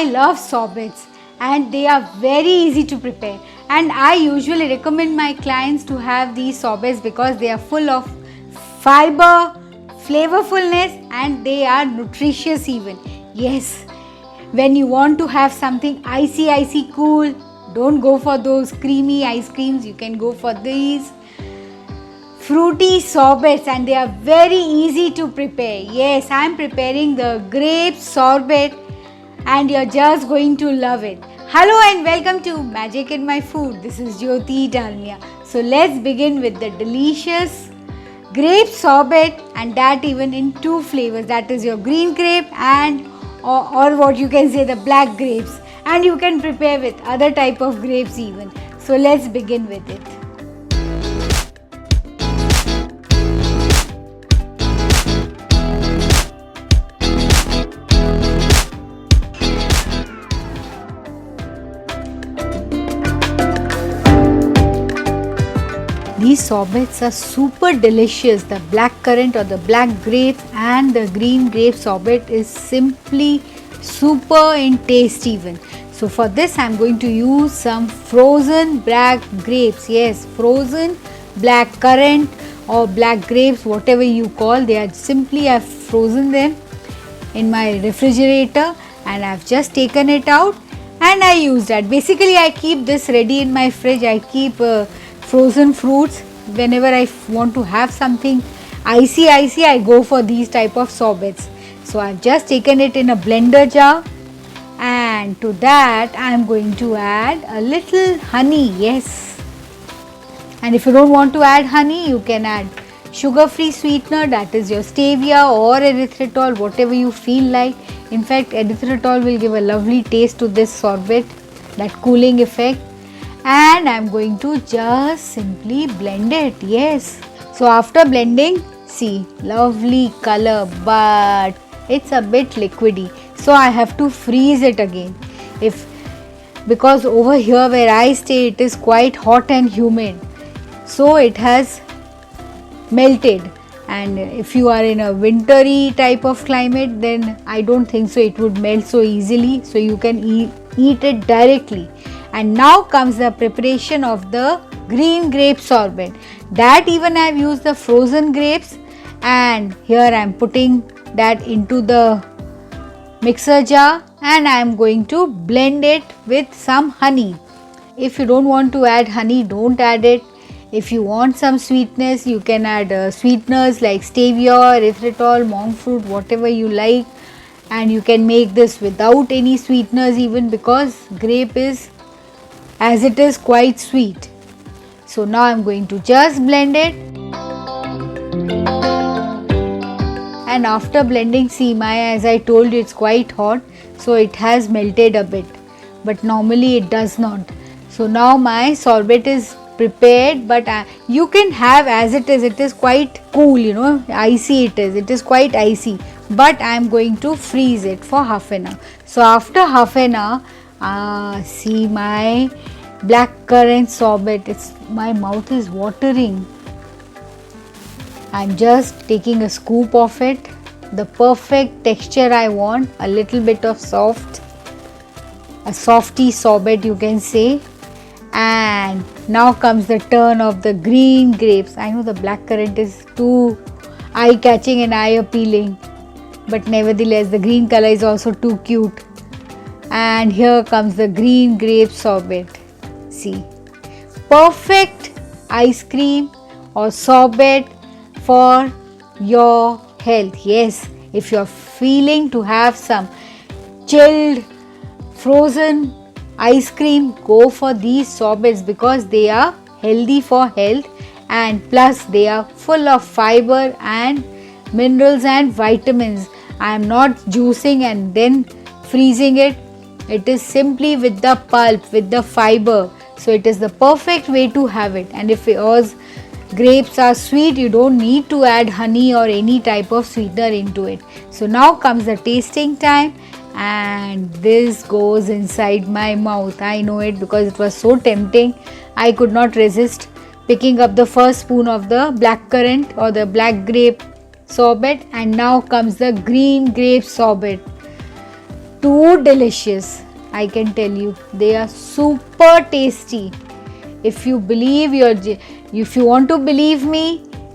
I love sorbets and they are very easy to prepare, and I usually recommend my clients to have these sorbets because they are full of fiber, flavorfulness, and they are nutritious even. Yes, when you want to have something icy cool, don't go for those creamy ice creams, you can go for these fruity sorbets, and they are very easy to prepare. Yes, I am preparing the grape sorbet and you're just going to love it. Hello and welcome to Magic in My Food. This is Jyoti Dalmia. So let's begin with the delicious grape sorbet, and that even in two flavors, that is your green grape and or what you can say the black grapes, and you can prepare with other type of grapes even. So let's begin with it. These sorbets are super delicious. The black currant or the black grape and the green grape sorbet is simply super in taste even. So for this I am going to use some frozen black grapes. Yes, frozen black currant or black grapes, whatever you call. They are simply, I have frozen them in my refrigerator and I have just taken it out and I use that. Basically I keep this ready in my fridge. I keep frozen fruits. Whenever I want to have something icy, I go for these type of sorbets. So I've just taken it in a blender jar, and to that I am going to add a little honey. Yes, and if you don't want to add honey, you can add sugar-free sweetener, that is your stevia or erythritol, whatever you feel like. In fact, erythritol will give a lovely taste to this sorbet, that cooling effect. And I am going to just simply blend it. Yes, so after blending, see, lovely color, but it's a bit liquidy, so I have to freeze it again. Because over here where I stay, it is quite hot and humid, so it has melted. And if you are in a wintry type of climate, then I don't think so it would melt so easily, so you can eat it directly. And now comes the preparation of the green grape sorbet. That even I have used the frozen grapes, and here I am putting that into the mixer jar and I am going to blend it with some honey. If you don't want to add honey, don't add it. If you want some sweetness, you can add sweeteners like stevia, erythritol, monk fruit, whatever you like, and you can make this without any sweeteners even, because grape is, as it is, quite sweet. So now I am going to just blend it, and after blending, see, as I told you, it's quite hot, so it has melted a bit, but normally it does not. So now my sorbet is prepared, but you can have as it is quite cool, icy it is quite icy, but I am going to freeze it for half an hour. So after half an hour, see my black currant sorbet, my mouth is watering. I'm just taking a scoop of it, the perfect texture I want, a little bit of a softy sorbet you can say. And now comes the turn of the green grapes. I know the black currant is too eye catching and eye appealing, but nevertheless the green color is also too cute. And here comes the green grape sorbet. See, perfect ice cream or sorbet for your health. Yes, if you are feeling to have some chilled frozen ice cream, go for these sorbets because they are healthy for health, and plus they are full of fiber and minerals and vitamins. I am not juicing and then freezing it. It is simply with the pulp, with the fiber. So it is the perfect way to have it. And if yours grapes are sweet, you don't need to add honey or any type of sweetener into it. So now comes the tasting time, and this goes inside my mouth. I know it because it was so tempting. I could not resist picking up the first spoon of the black currant or the black grape sorbet, and now comes the green grape sorbet. too delicious. I can tell you, they are super tasty. If you want to believe me,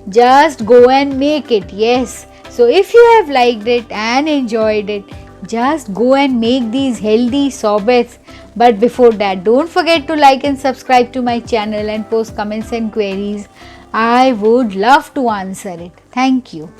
just go and make it. Yes. So if you have liked it and enjoyed it, just go and make these healthy sorbets. But before that, don't forget to like and subscribe to my channel and post comments and queries. I would love to answer it. Thank you.